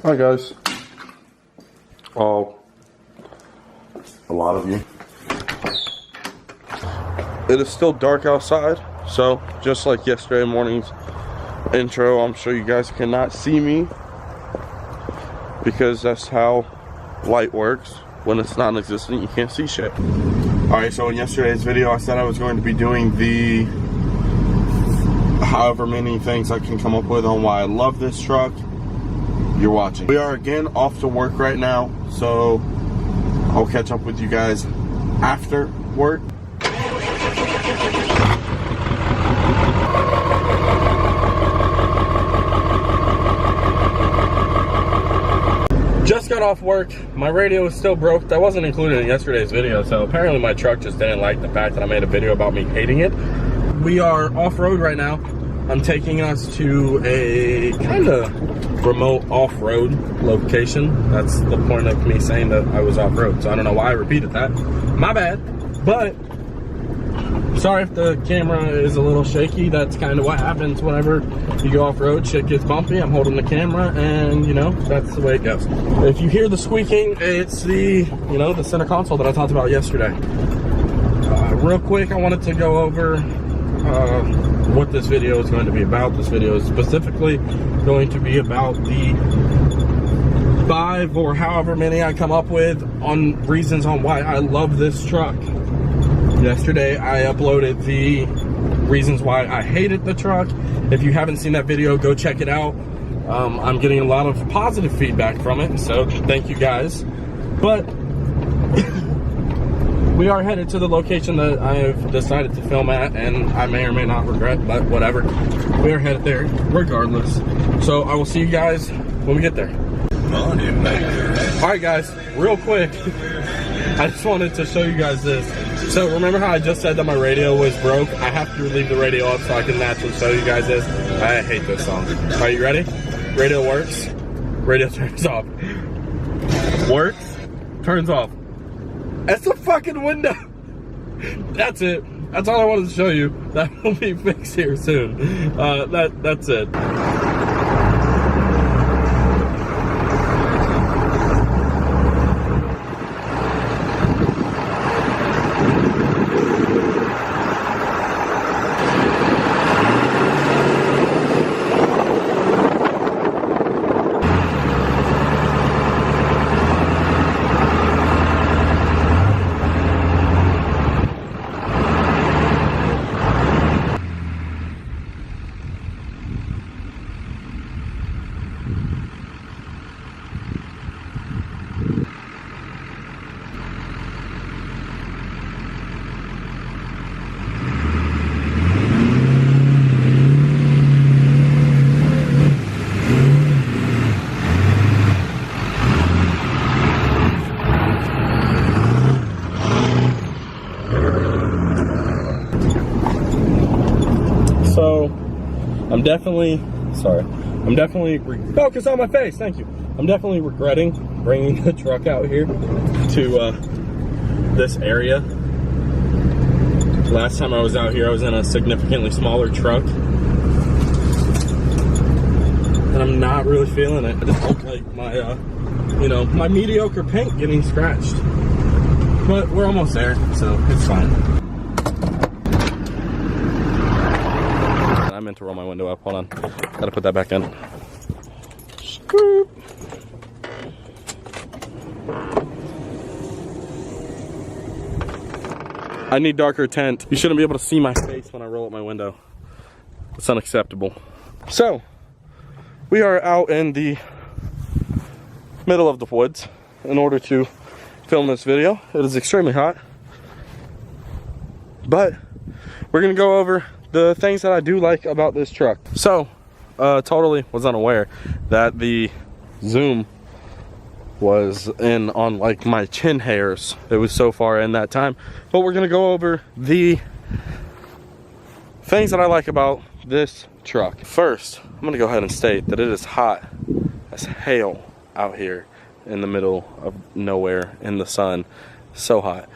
Hi guys. Oh, a lot of you. It is still dark outside, so just like yesterday morning's intro, I'm sure you guys cannot see me because that's how light works. When it's non-existent, you can't see shit. Alright, so in yesterday's video, I said I was going to be doing the however many things I can come up with on why I love this truck. You're watching. We are again off to work right now, so I'll catch up with you guys after work. Just got off work. My radio is still broke. That wasn't included in yesterday's video, so apparently my truck just didn't like the fact that I made a video about me hating it. We are off-road right now. I'm taking us to a kind of remote off-road location. That's the point of me saying that I was off-road, so I don't know why I repeated that. My bad, but sorry if the camera is a little shaky. That's kind of what happens whenever you go off-road. Shit gets bumpy. I'm holding the camera, and you know, that's the way it goes. If you hear the squeaking, it's the, you know, the center console that I talked about yesterday. Real quick, I wanted to go over what this video is going to be about. This video is specifically going to be about the 5 or however many I come up with on reasons on why I love this truck. Yesterday I uploaded the reasons why I hated the truck. If you haven't seen that video, go check it out. I'm getting a lot of positive feedback from it, so thank you guys. But we are headed to the location that I've decided to film at, and I may or may not regret, but whatever. We are headed there regardless. So I will see you guys when we get there. Alright guys, real quick, I just wanted to show you guys this. So remember how I just said that my radio was broke? I have to leave the radio up so I can naturally show you guys this. I hate this song. Are you ready? Radio works. Radio turns off. Works. Turns off. That's the fucking window. That's it. That's all I wanted to show you. That will be fixed here soon. That's it. So, I'm definitely focus on my face, thank you. I'm definitely regretting bringing the truck out here to this area. Last time I was out here, I was in a significantly smaller truck. And I'm not really feeling it. I just look like my, you know, my mediocre paint getting scratched. But we're almost there, so it's fine. I meant to roll my window up. Hold on. Gotta put that back in. Scoop. I need darker tint. You shouldn't be able to see my face when I roll up my window. It's unacceptable. So, we are out in the middle of the woods in order to film this video. It is extremely hot. But, we're gonna go over the things that I do like about this truck. So, totally was unaware that the zoom was in on like my chin hairs. It was so far in that time. But we're gonna go over the things that I like about this truck. First, I'm gonna go ahead and state that it is hot as hell out here in the middle of nowhere in the sun. So hot.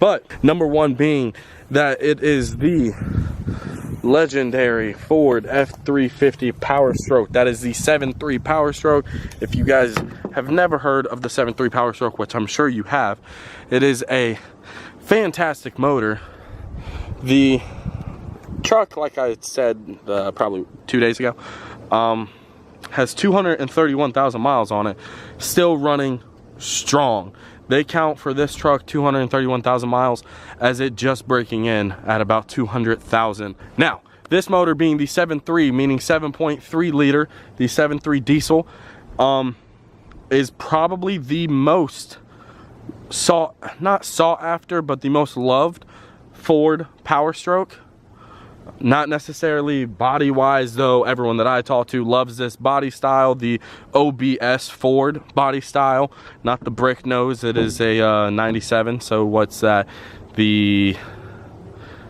But number one being that it is the legendary Ford F-350 Power Stroke. That is the 7.3 Power Stroke. If you guys have never heard of the 7.3 Power Stroke, which I'm sure you have, it is a fantastic motor. The truck, like I said probably 2 days ago, has 231,000 miles on it, still running strong. They count for this truck 231,000 miles as it just breaking in at about 200,000. Now, this motor being the 7.3, meaning 7.3 liter, the 7.3 diesel, is probably the most not sought after, but the most loved Ford Power Stroke. Not necessarily body wise, though. Everyone that I talk to loves this body style, the OBS Ford body style, not the brick nose. It is a 97, so what's that, the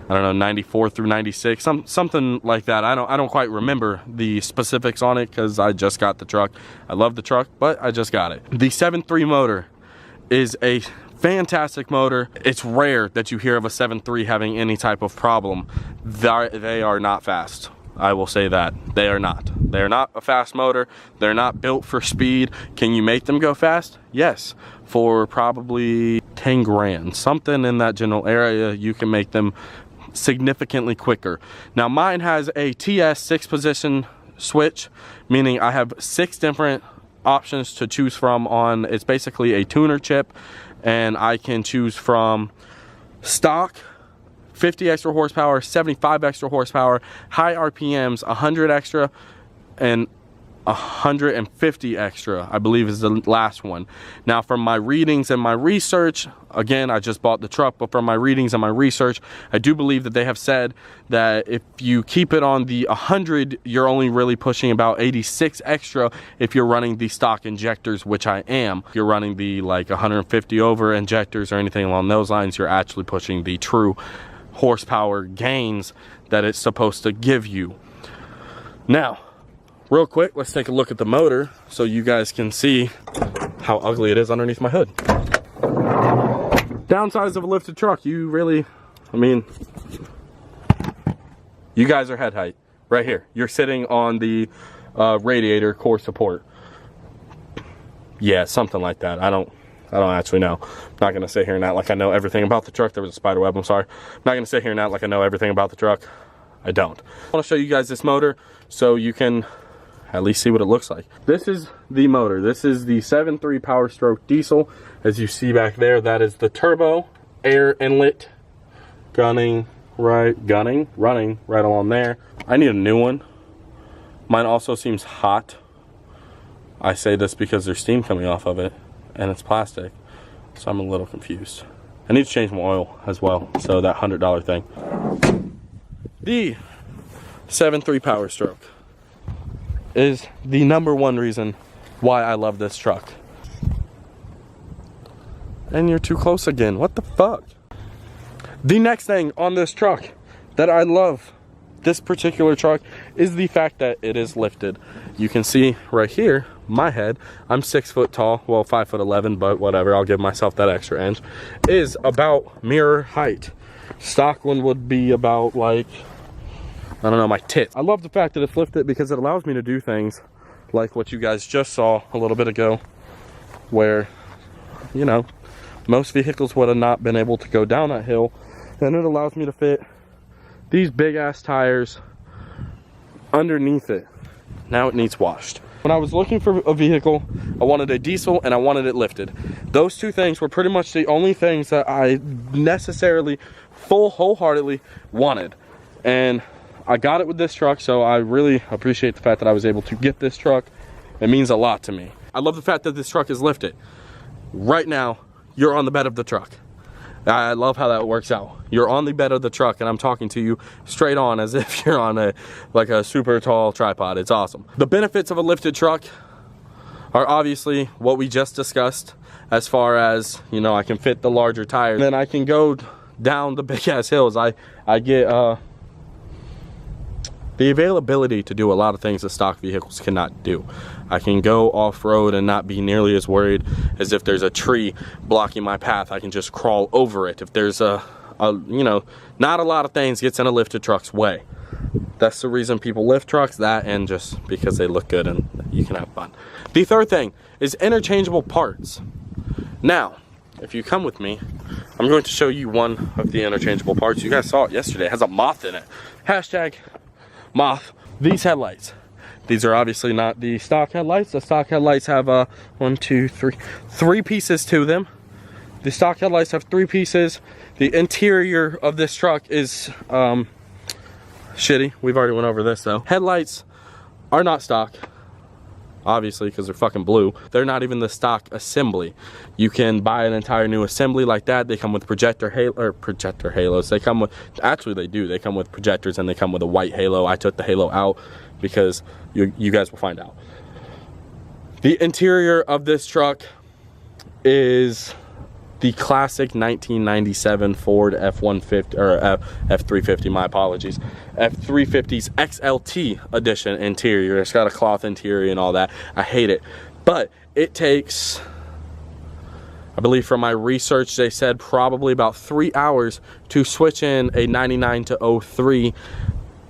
I don't know, 94 through 96, something like that. I don't quite remember the specifics on it because I just got the truck. I love the truck, but I just got it. The 7.3 motor is a fantastic motor. It's rare that you hear of a 7.3 having any type of problem. They are not fast. I will say that. They are not. They're not a fast motor. They're not built for speed. Can you make them go fast? Yes. For probably 10 grand. Something in that general area, you can make them significantly quicker. Now mine has a TS 6-position switch, meaning I have 6 different options to choose from on. It's basically a tuner chip, and I can choose from stock, 50 extra horsepower, 75 extra horsepower, high RPMs, 100 extra, and 150 extra, I believe is the last one. Now from my readings and my research, again, I just bought the truck, but from my readings and my research, I do believe that they have said that if you keep it on the 100, you're only really pushing about 86 extra if you're running the stock injectors, which I am. If you're running the like 150 over injectors or anything along those lines, you're actually pushing the true horsepower gains that it's supposed to give you. Now, real quick, let's take a look at the motor so you guys can see how ugly it is underneath my hood. Downsides of a lifted truck, you really, I mean, you guys are head height right here. You're sitting on the radiator core support. Yeah, something like that. I don't actually know. I'm not gonna sit here and act like I know everything about the truck. There was a spider web, I'm sorry. I'm not gonna sit here and act like I know everything about the truck. I don't. I wanna show you guys this motor so you can at least see what it looks like. This is the motor. This is the 7.3 Power Stroke diesel. As you see back there, that is the turbo air inlet running right along there. I need a new one. Mine also seems hot. I say this because there's steam coming off of it and it's plastic, so I'm a little confused. I need to change my oil as well, so that $100 thing. The 7.3 Power Stroke is the #1 reason why I love this truck. And you're too close again. What the fuck? The next thing on this truck that I love, this particular truck, is the fact that it is lifted. You can see right here, my head, I'm 6 foot tall, well 5'11", but whatever, I'll give myself that extra inch, is about mirror height. Stock one would be about like, I don't know, my tits. I love the fact that it's lifted because it allows me to do things like what you guys just saw a little bit ago, where, you know, most vehicles would have not been able to go down that hill, and it allows me to fit these big ass tires underneath it. Now it needs washed. When I was looking for a vehicle, I wanted a diesel and I wanted it lifted. Those two things were pretty much the only things that I necessarily wholeheartedly wanted, and I got it with this truck, so I really appreciate the fact that I was able to get this truck. It means a lot to me. I love the fact that this truck is lifted. Right now, you're on the bed of the truck. I love how that works out. You're on the bed of the truck and I'm talking to you straight on as if you're on a super tall tripod. It's awesome. The benefits of a lifted truck are obviously what we just discussed, as far as, you know, I can fit the larger tires. Then I can go down the big ass hills. I get the availability to do a lot of things that stock vehicles cannot do. I can go off-road and not be nearly as worried as if there's a tree blocking my path. I can just crawl over it. If there's you know, not a lot of things gets in a lifted truck's way. That's the reason people lift trucks, that and just because they look good and you can have fun. The third thing is interchangeable parts. Now, if you come with me, I'm going to show you one of the interchangeable parts. You guys saw it yesterday. It has a moth in it. Hashtag moth. These headlights. These are obviously not the stock headlights. The stock headlights have three pieces to them. The stock headlights have 3 pieces. The interior of this truck is shitty. We've already went over this though. Headlights are not stock, obviously, because they're fucking blue. They're not even the stock assembly. You can buy an entire new assembly like that. They come with projector halos. They come with, actually they do. They come with projectors and they come with a white halo. I took the halo out because you guys will find out. The interior of this truck is the classic 1997 Ford F-150 or F-350, my apologies, F-350's XLT edition interior. It's got a cloth interior and all that. I hate it, but it takes, I believe from my research, they said probably about 3 hours to switch in a 99 to 03.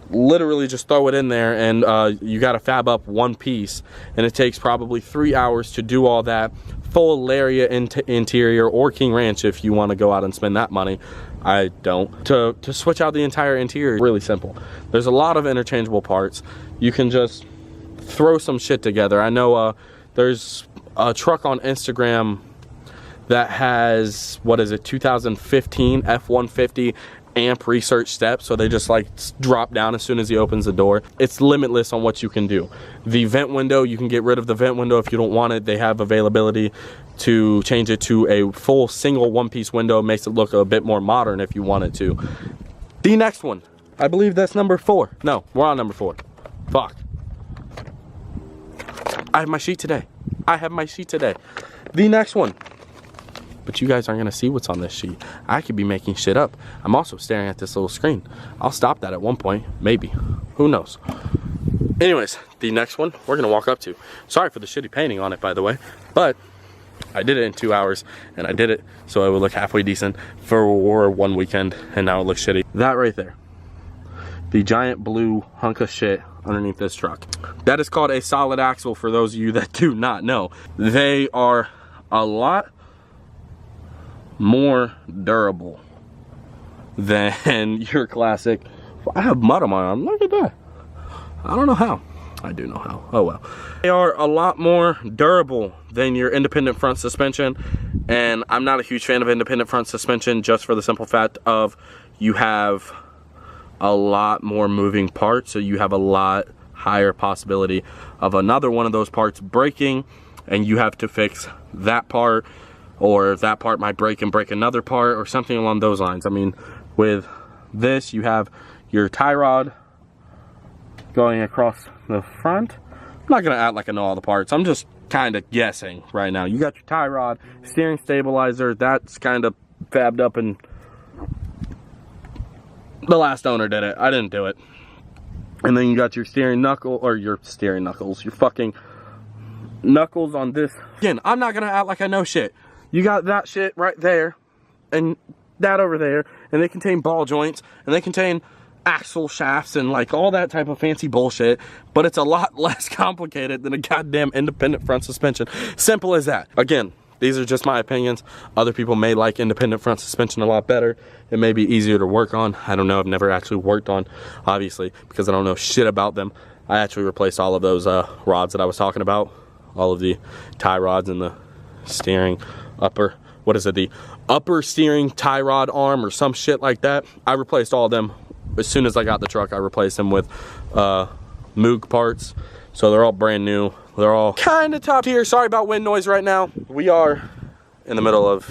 Literally just throw it in there and you got to fab up one piece, and it takes probably 3 hours to do all that. Full Lariat interior or King Ranch if you want to go out and spend that money. I don't. To switch out the entire interior, really simple. There's a lot of interchangeable parts. You can just throw some shit together. I know there's a truck on Instagram that has, what is it, 2015 F-150 amp research steps, so they just like drop down as soon as he opens the door. It's limitless on what you can do. The vent window, you can get rid of the vent window if you don't want it. They have availability to change it to a full single one-piece window. Makes it look a bit more modern if you wanted to. The next one, I believe that's number 4. No, we're on number 4. Fuck. I have my sheet today. The next one, but you guys aren't gonna see what's on this sheet. I could be making shit up. I'm also staring at this little screen. I'll stop that at one point, maybe. Who knows? Anyways, the next one we're gonna walk up to. Sorry for the shitty painting on it, by the way, but I did it in 2 hours, and I did it so it would look halfway decent for one weekend, and now it looks shitty. That right there, the giant blue hunk of shit underneath this truck. That is called a solid axle for those of you that do not know. They are a lot more durable than your classic. I have mud on my arm, look at that. I don't know how. I do know how, oh well. They are a lot more durable than your independent front suspension, and I'm not a huge fan of independent front suspension just for the simple fact of you have a lot more moving parts, so you have a lot higher possibility of another one of those parts breaking, and you have to fix that part, or that part might break and break another part or something along those lines. I mean, with this you have your tie rod going across the front. I'm not gonna act like I know all the parts. I'm just kind of guessing right now. You got your tie rod, steering stabilizer, that's kind of fabbed up, and the last owner did it. I didn't do it. And then you got your steering knuckle, or your steering knuckles, your fucking knuckles on this. Again, I'm not gonna act like I know shit. You got that shit right there, and that over there, and they contain ball joints, and they contain axle shafts, and like all that type of fancy bullshit, but it's a lot less complicated than a goddamn independent front suspension. Simple as that. Again, these are just my opinions. Other people may like independent front suspension a lot better. It may be easier to work on. I don't know, I've never actually worked on, obviously, because I don't know shit about them. I actually replaced all of those rods that I was talking about, all of the tie rods and the steering upper, what is it, the upper steering tie rod arm or some shit like that. I replaced all of them as soon as I got the truck. I replaced them with Moog parts, so they're all brand new. They're all kind of top tier. Sorry about wind noise right now. We are in the middle of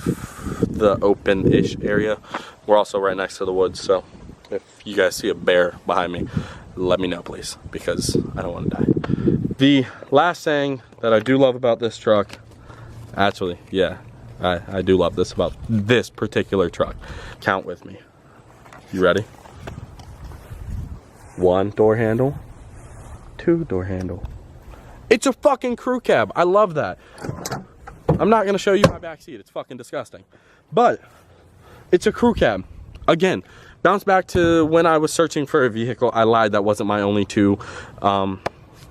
the open-ish area. We're also right next to the woods, so if you guys see a bear behind me, let me know please, because I don't want to die. The last thing that I do love about this truck, actually, yeah, I do love this about this particular truck. Count with me. You ready? 1 door handle, 2 door handle. It's a fucking crew cab. I love that. I'm not gonna show you my back seat. It's fucking disgusting. But it's a crew cab. Again, bounce back to when I was searching for a vehicle. I lied, that wasn't my only two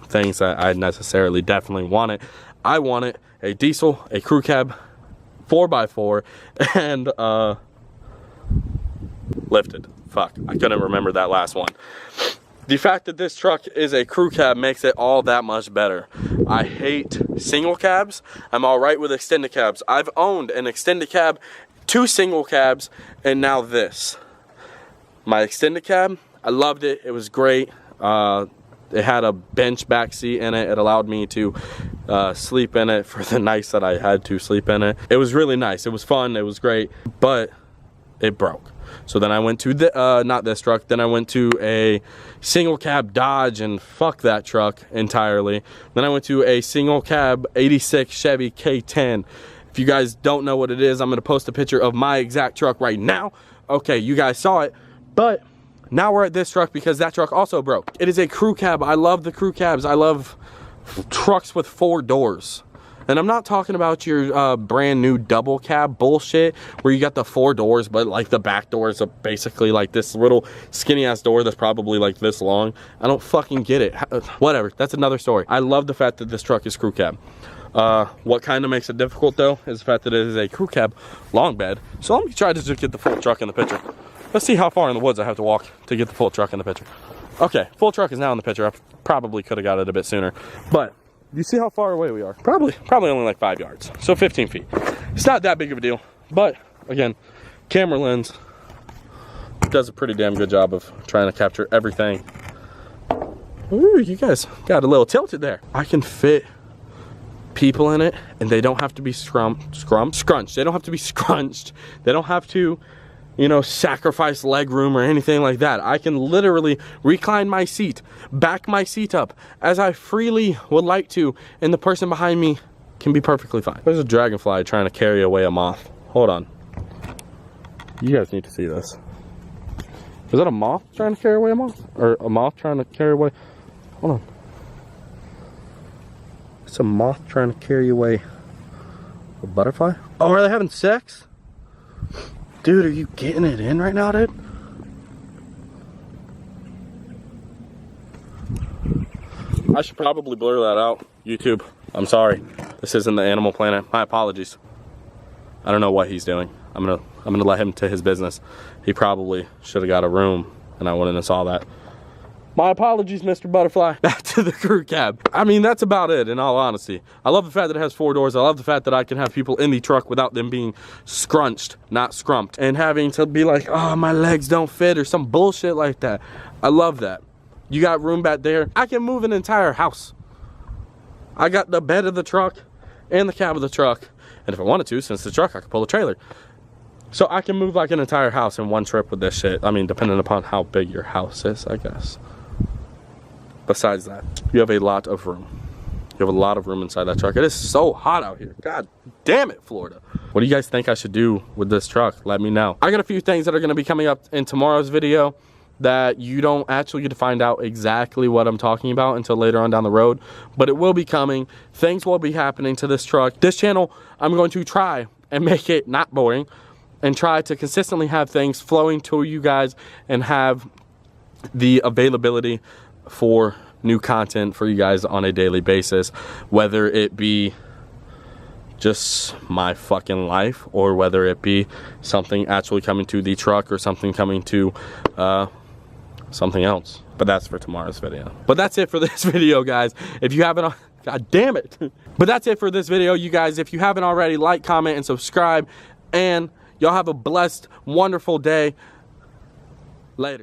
things that I necessarily definitely wanted. I wanted a diesel, a crew cab, 4x4, and lifted. Fuck, I couldn't remember that last one. The fact that this truck is a crew cab makes it all that much better. I hate single cabs. I'm all right with extended cabs. I've owned an extended cab, 2 single cabs, and now this. My extended cab, I loved it. It was great. It had a bench back seat in it. It allowed me to sleep in it for the nights that I had to sleep in it. It was really nice. It was fun. It was great, but it broke. So then I went to the, not this truck, then I went to a single cab Dodge, and fuck that truck entirely. Then I went to a single cab 86 Chevy K10. If you guys don't know what it is, I'm gonna post a picture of my exact truck right now. Okay, you guys saw it, but now we're at this truck because that truck also broke. It is a crew cab. I love the crew cabs. I love trucks with 4 doors. And I'm not talking about your brand new double cab bullshit where you got the 4 doors, but like the back door is basically like this little skinny ass door that's probably like this long. I don't fucking get it. Whatever, that's another story. I love the fact that this truck is crew cab. What kind of makes it difficult though is the fact that it is a crew cab long bed. So let me try to just get the full truck in the picture. Let's see how far in the woods I have to walk to get the full truck in the picture. Okay, full truck is now in the picture. I probably could have got it a bit sooner, but you see how far away we are? Probably only like 5 yards, so 15 feet. It's not that big of a deal, but again, camera lens does a pretty damn good job of trying to capture everything. Ooh, you guys got a little tilted there. I can fit people in it, and they don't have to be scrunched. They don't have to be scrunched. They don't have to, you know, sacrifice leg room or anything like that. I can literally recline my seat, back my seat up as I freely would like to, and the person behind me can be perfectly fine. There's a dragonfly trying to carry away a moth. Hold on. You guys need to see this. Is that a moth trying to carry away a moth? Or a moth trying to carry away? Hold on. It's a moth trying to carry away a butterfly? Oh, are they having sex? Dude, are you getting it in right now, dude? I should probably blur that out. YouTube, I'm sorry. This isn't the Animal Planet. My apologies. I don't know what he's doing. I'm gonna let him to his business. He probably should have got a room, and I wouldn't have saw that. My apologies, Mr. Butterfly. Back to the crew cab. I mean, that's about it, in all honesty. I love the fact that it has 4 doors. I love the fact that I can have people in the truck without them being scrunched, not scrumped, and having to be like, oh, my legs don't fit, or some bullshit like that. I love that. You got room back there. I can move an entire house. I got the bed of the truck and the cab of the truck. And if I wanted to, since the truck, I could pull a trailer. So I can move like an entire house in one trip with this shit. I mean, depending upon how big your house is, I guess. Besides that, you have a lot of room. You have a lot of room inside that truck. It is so hot out here. God damn it, Florida. What do you guys think I should do with this truck? Let me know. I got a few things that are going to be coming up in tomorrow's video that you don't actually get to find out exactly what I'm talking about until later on down the road, but it will be coming. Things will be happening to this truck. This channel, I'm going to try and make it not boring and try to consistently have things flowing to you guys and have the availability for new content for you guys on a daily basis, whether it be just my fucking life or whether it be something actually coming to the truck or something coming to something else. But that's for tomorrow's video. But that's it for this video, guys. If you haven't, god damn it. But that's it for this video, you guys. If you haven't already, like, comment, and subscribe, and y'all have a blessed, wonderful day. Later.